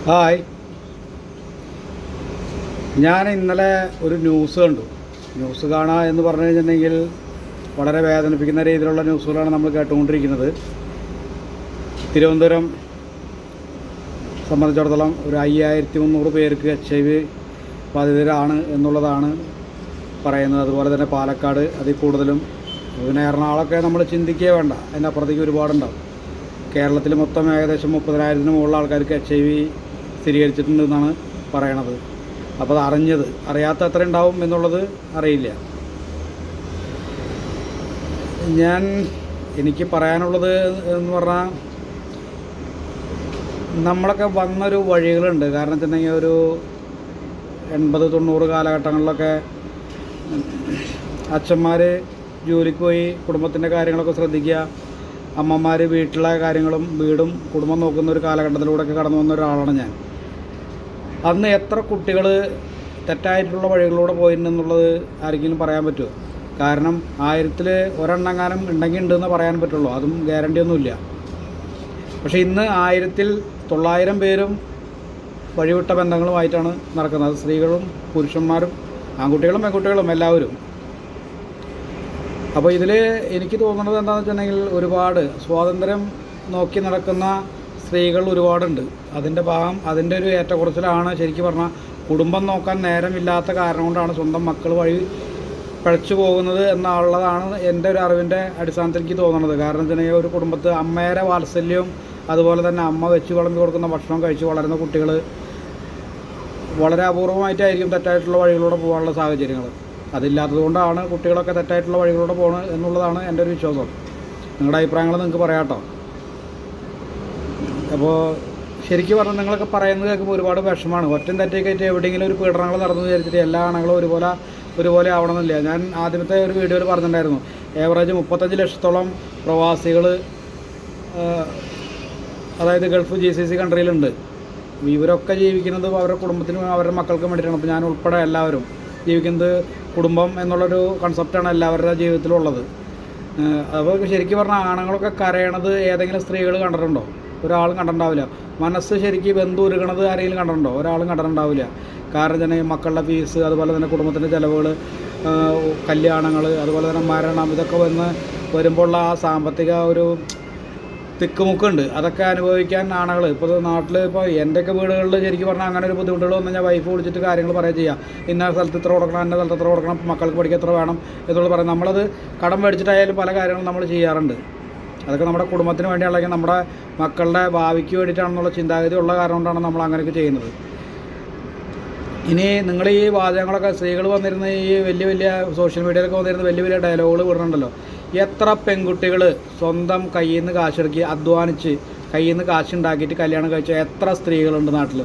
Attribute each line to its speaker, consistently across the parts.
Speaker 1: Hi. ഞാൻ ഇന്നലെ ഒരു ന്യൂസ് കണ്ടു. ന്യൂസ് കാണുക എന്ന് പറഞ്ഞു കഴിഞ്ഞിട്ടുണ്ടെങ്കിൽ വളരെ വേദനിപ്പിക്കുന്ന രീതിയിലുള്ള ന്യൂസുകളാണ് നമ്മൾ കേട്ടുകൊണ്ടിരിക്കുന്നത്. തിരുവനന്തപുരം സംബന്ധിച്ചിടത്തോളം ഒരു 5300 പേർക്ക് HIV ബാധിതരാണ് എന്നുള്ളതാണ് പറയുന്നത്. അതുപോലെ തന്നെ പാലക്കാട് അതിൽ കൂടുതലും, പിന്നെ എറണാകുളമൊക്കെ നമ്മൾ ചിന്തിക്കുകയേ വേണ്ട, അതിനപ്പുറത്തേക്ക് ഒരുപാടുണ്ടാവും. കേരളത്തിൽ മൊത്തം ഏകദേശം 30,000-ന് മുകളിൽ ആൾക്കാർക്ക് HIV സ്ഥിരീകരിച്ചിട്ടുണ്ടെന്നാണ് പറയണത്. അപ്പോൾ അത് അറിയാത്ത എത്ര ഉണ്ടാവും എന്നുള്ളത് അറിയില്ല. എനിക്ക് പറയാനുള്ളത് എന്ന് പറഞ്ഞാൽ, നമ്മളൊക്കെ വന്നൊരു വഴികളുണ്ട്. കാരണം വെച്ചിട്ടുണ്ടെങ്കിൽ ഒരു 80-90 കാലഘട്ടങ്ങളിലൊക്കെ അച്ഛന്മാർ ജോലിക്ക് പോയി കുടുംബത്തിൻ്റെ കാര്യങ്ങളൊക്കെ ശ്രദ്ധിക്കുക, അമ്മമാർ വീട്ടിലെ കാര്യങ്ങളും വീടും കുടുംബം നോക്കുന്ന ഒരു കാലഘട്ടത്തിലൂടെയൊക്കെ കടന്നു വന്ന ഒരാളാണ് ഞാൻ. അന്ന് എത്ര കുട്ടികൾ തെറ്റായിട്ടുള്ള വഴികളിലൂടെ പോയിട്ടുണ്ടെന്നുള്ളത് ആർക്കെങ്കിലും പറയാൻ പറ്റുമോ? കാരണം 1000-ൽ ഒരെണ്ണെങ്ങാനും ഉണ്ടെങ്കിൽ ഉണ്ടെന്ന് പറയാൻ പറ്റുള്ളൂ, അതും ഗ്യാരണ്ടി ഒന്നുമില്ല. പക്ഷേ ഇന്ന് 1000-900 പേരും വഴിവിട്ട ബന്ധങ്ങളുമായിട്ടാണ് നടക്കുന്നത്. സ്ത്രീകളും പുരുഷന്മാരും, ആൺകുട്ടികളും പെൺകുട്ടികളും എല്ലാവരും. അപ്പോൾ ഇതിൽ എനിക്ക് തോന്നുന്നത് എന്താണെന്ന് വെച്ചിട്ടുണ്ടെങ്കിൽ, ഒരുപാട് സ്വാതന്ത്ര്യം നോക്കി നടക്കുന്ന സ്ത്രീകൾ ഒരുപാടുണ്ട്. അതിൻ്റെ ഒരു ഏറ്റക്കുറച്ചിലാണ് ശരിക്കും പറഞ്ഞാൽ. കുടുംബം നോക്കാൻ നേരമില്ലാത്ത കാരണം കൊണ്ടാണ് സ്വന്തം മക്കൾ വഴി പഴച്ചു പോകുന്നത് എന്നുള്ളതാണ് എൻ്റെ ഒരു അറിവിൻ്റെ അടിസ്ഥാനത്തിൽ എനിക്ക് തോന്നുന്നത്. കാരണം വെച്ചിട്ടുണ്ടെങ്കിൽ, ഒരു കുടുംബത്ത് അമ്മയുടെ വാത്സല്യവും അതുപോലെ തന്നെ അമ്മ വെച്ച് വിളമ്പി കൊടുക്കുന്ന ഭക്ഷണം കഴിച്ച് വളരുന്ന കുട്ടികൾ വളരെ അപൂർവമായിട്ടായിരിക്കും തെറ്റായിട്ടുള്ള വഴികളിലൂടെ പോകാനുള്ള സാഹചര്യങ്ങൾ. അതില്ലാത്തത് കൊണ്ടാണ് കുട്ടികളൊക്കെ തെറ്റായിട്ടുള്ള വഴികളിലൂടെ പോകുന്നത് എന്നുള്ളതാണ് എൻ്റെ ഒരു വിശ്വാസം. നിങ്ങളുടെ അഭിപ്രായങ്ങൾ നിങ്ങൾക്ക് പറയാം കേട്ടോ. അപ്പോൾ ശരിക്കും പറഞ്ഞാൽ നിങ്ങളൊക്കെ പറയുന്നത് കേൾക്കുമ്പോൾ ഒരുപാട് വിഷമമാണ്. ഒറ്റം തെറ്റൊക്കെ ആയിട്ട് എവിടെയെങ്കിലും ഒരു പീഡനങ്ങൾ നടന്നു വിചാരിച്ചിട്ട് എല്ലാ ആണുങ്ങളും ഒരുപോലെ ആവണമെന്നില്ല. ഞാൻ ആദ്യത്തെ ഒരു വീഡിയോയിൽ പറഞ്ഞിട്ടുണ്ടായിരുന്നു, ഏവറേജ് 35 ലക്ഷത്തോളം പ്രവാസികൾ, അതായത് ഗൾഫ് GCC കൺട്രിയിലുണ്ട്. ഇവരൊക്കെ ജീവിക്കുന്നത് അവരുടെ കുടുംബത്തിനും അവരുടെ മക്കൾക്കും വേണ്ടിയിട്ടാണ്. അപ്പോൾ ഞാൻ ഉൾപ്പെടെ എല്ലാവരും ജീവിക്കുന്നത് കുടുംബം എന്നുള്ളൊരു കൺസെപ്റ്റാണ് എല്ലാവരുടെ ജീവിതത്തിലുള്ളത്. അപ്പോൾ ശരിക്കും പറഞ്ഞാൽ ആണുങ്ങളൊക്കെ കരയണത് ഏതെങ്കിലും സ്ത്രീകൾ കണ്ടിട്ടുണ്ടോ? ഒരാളും കണ്ടിട്ടുണ്ടാവില്ല. മനസ്സ് ശരിക്കും ബന്ധുരുകണത് ആരെങ്കിലും കണ്ടിട്ടുണ്ടോ? ഒരാളും കണ്ടിട്ടുണ്ടാവില്ല. കാരണം തന്നെ മക്കളുടെ ഫീസ്, അതുപോലെ തന്നെ കുടുംബത്തിൻ്റെ ചിലവുകൾ, കല്യാണങ്ങൾ, അതുപോലെ തന്നെ മരണം, ഇതൊക്കെ വരുമ്പോഴുള്ള ആ സാമ്പത്തിക ഒരു തിക്കുമുക്കുണ്ട്. അതൊക്കെ അനുഭവിക്കാൻ ആണുങ്ങൾ ഇപ്പോൾ നാട്ടിൽ, ഇപ്പോൾ എൻ്റെയൊക്കെ വീടുകളിൽ ശരിക്കും പറഞ്ഞാൽ അങ്ങനെ ഒരു ബുദ്ധിമുട്ടുകൾ വന്നു കഴിഞ്ഞാൽ വൈഫ് വിളിച്ചിട്ട് കാര്യങ്ങൾ പറയുക ചെയ്യുക. ഇന്ന സ്ഥലത്ത് ഇത്ര കൊടുക്കണം, ഇന്ന സ്ഥലത്ത് ഇത്ര കൊടുക്കണം, മക്കൾക്ക് പഠിക്കാൻ എത്ര വേണം എന്നുള്ളത് പറയും. നമ്മളത് കടം മേടിച്ചിട്ടായാലും പല കാര്യങ്ങളും നമ്മൾ ചെയ്യാറുണ്ട്. അതൊക്കെ നമ്മുടെ കുടുംബത്തിന് വേണ്ടിയാണ്, അല്ലെങ്കിൽ നമ്മുടെ മക്കളുടെ ഭാവിക്ക് വേണ്ടിയിട്ടാണെന്നുള്ള ചിന്താഗതി ഉള്ള കാരണം കൊണ്ടാണ് നമ്മൾ അങ്ങനെയൊക്കെ ചെയ്യുന്നത്. ഇനി നിങ്ങൾ ഈ വാചകങ്ങളൊക്കെ സ്ത്രീകൾ വന്നിരുന്ന ഈ വലിയ സോഷ്യൽ മീഡിയയിലൊക്കെ വന്നിരുന്ന വലിയ ഡയലോഗുകൾ വിടുന്നുണ്ടല്ലോ. എത്ര പെൺകുട്ടികൾ സ്വന്തം കയ്യിൽ നിന്ന് കാശിറക്കി അധ്വാനിച്ച് കയ്യിൽ നിന്ന് കാശുണ്ടാക്കിയിട്ട് കല്യാണം കഴിച്ച എത്ര സ്ത്രീകളുണ്ട് നാട്ടിൽ?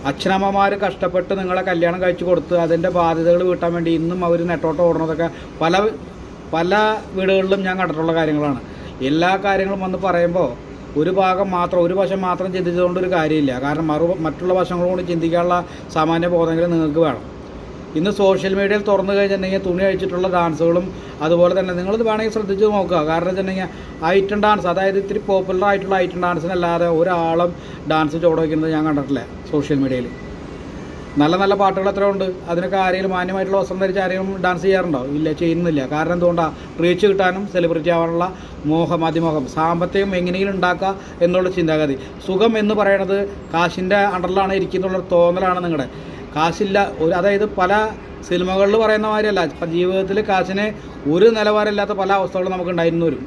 Speaker 1: അച്ഛനമ്മമാർ കഷ്ടപ്പെട്ട് നിങ്ങളെ കല്യാണം കഴിച്ച് കൊടുത്ത് അതിൻ്റെ ബാധ്യതകൾ വീട്ടാൻ വേണ്ടി ഇന്നും അവർ നെട്ടോട്ട് ഓടുന്നതൊക്കെ പല വീടുകളിലും ഞാൻ കണ്ടിട്ടുള്ള കാര്യങ്ങളാണ്. എല്ലാ കാര്യങ്ങളും വന്ന് പറയുമ്പോൾ ഒരു വശം മാത്രം ചിന്തിച്ചതുകൊണ്ടൊരു കാര്യമില്ല. കാരണം മറ്റുള്ള വശങ്ങളും കൂടി ചിന്തിക്കാനുള്ള സാമാന്യ ബോധമെങ്കിലും നിങ്ങൾക്ക് വേണം. ഇന്ന് സോഷ്യൽ മീഡിയയിൽ തുറന്നു കഴിഞ്ഞിട്ടുണ്ടെങ്കിൽ തുണി അഴിച്ചിട്ടുള്ള ഡാൻസുകളും, അതുപോലെ തന്നെ നിങ്ങളിത് വേണമെങ്കിൽ ശ്രദ്ധിച്ച് നോക്കുക. കാരണം വെച്ചിട്ടുണ്ടെങ്കിൽ ഐറ്റം ഡാൻസ്, അതായത് ഇത്തിരി പോപ്പുലർ ആയിട്ടുള്ള ഐറ്റം ഡാൻസിനല്ലാതെ ഒരാളും ഡാൻസ് ചോട് വയ്ക്കുന്നത് ഞാൻ കണ്ടിട്ടില്ല സോഷ്യൽ മീഡിയയിൽ. നല്ല പാട്ടുകൾ എത്ര ഉണ്ട്? അതിനൊക്കെ ആരെങ്കിലും മാന്യമായിട്ടുള്ള വസ്ത്രം ധരിച്ച് ആരെങ്കിലും ഡാൻസ് ചെയ്യാറുണ്ടോ? ഇല്ല, ചെയ്യുന്നില്ല. കാരണം എന്തുകൊണ്ടാണ്? റീച്ച് കിട്ടാനും സെലിബ്രിറ്റി ആവാനുള്ള അതിമോഹം, സാമ്പത്തികം എങ്ങനെയെങ്കിലും ഉണ്ടാക്കുക എന്നുള്ള ചിന്താഗതി. സുഖം എന്ന് പറയുന്നത് കാശിൻ്റെ അണ്ടറിലാണ് ഇരിക്കുന്നുള്ളൊരു തോന്നലാണ് നിങ്ങളുടെ. കാശില്ല, അതായത് പല സിനിമകളിൽ പറയുന്ന മാതിരിയല്ല, ജീവിതത്തിൽ കാശിന് ഒരു നിലവാരമില്ലാത്ത പല അവസ്ഥകളും നമുക്ക് ഉണ്ടായിരുന്നു വരും.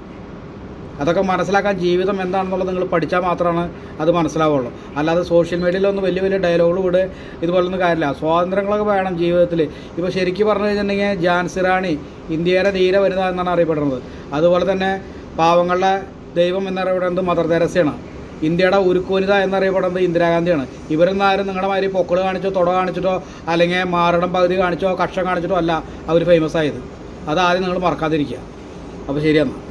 Speaker 1: അതൊക്കെ മനസ്സിലാക്കാൻ ജീവിതം എന്താണെന്നുള്ളത് നിങ്ങൾ പഠിച്ചാൽ മാത്രമാണ് അത് മനസ്സിലാവുള്ളൂ. അല്ലാതെ സോഷ്യൽ മീഡിയയിലൊന്നും വലിയ ഡയലോഗുകൾ വിട് ഇതുപോലൊന്നും കാര്യമില്ല. സ്വാതന്ത്ര്യങ്ങളൊക്കെ വേണം ജീവിതത്തിൽ. ഇപ്പോൾ ശരിക്കും പറഞ്ഞു കഴിഞ്ഞിട്ടുണ്ടെങ്കിൽ ഝാൻസി റാണി ഇന്ത്യയുടെ ധീര വനിത എന്നാണ് അറിയപ്പെടുന്നത്. അതുപോലെ തന്നെ പാവങ്ങളുടെ ദൈവം എന്നറിയപ്പെടുന്നത് മദർ തെരേസയാണ്. ഇന്ത്യയുടെ ഉരുക്കു വനിത എന്നറിയപ്പെടുന്നത് ഇന്ദിരാഗാന്ധിയാണ്. ഇവരൊന്നും ആരും നിങ്ങളുടെ മാതിരി പൊക്കിൾ കാണിച്ചോ തുട കാണിച്ചിട്ടോ അല്ലെങ്കിൽ മാറിടം പകുതി കാണിച്ചോ കക്ഷം കാണിച്ചിട്ടോ അല്ല അവർ ഫേമസ് ആയത്. അതാദ്യം നിങ്ങൾ മറക്കാതിരിക്കുക. അപ്പോൾ ശരിയെന്നാൽ.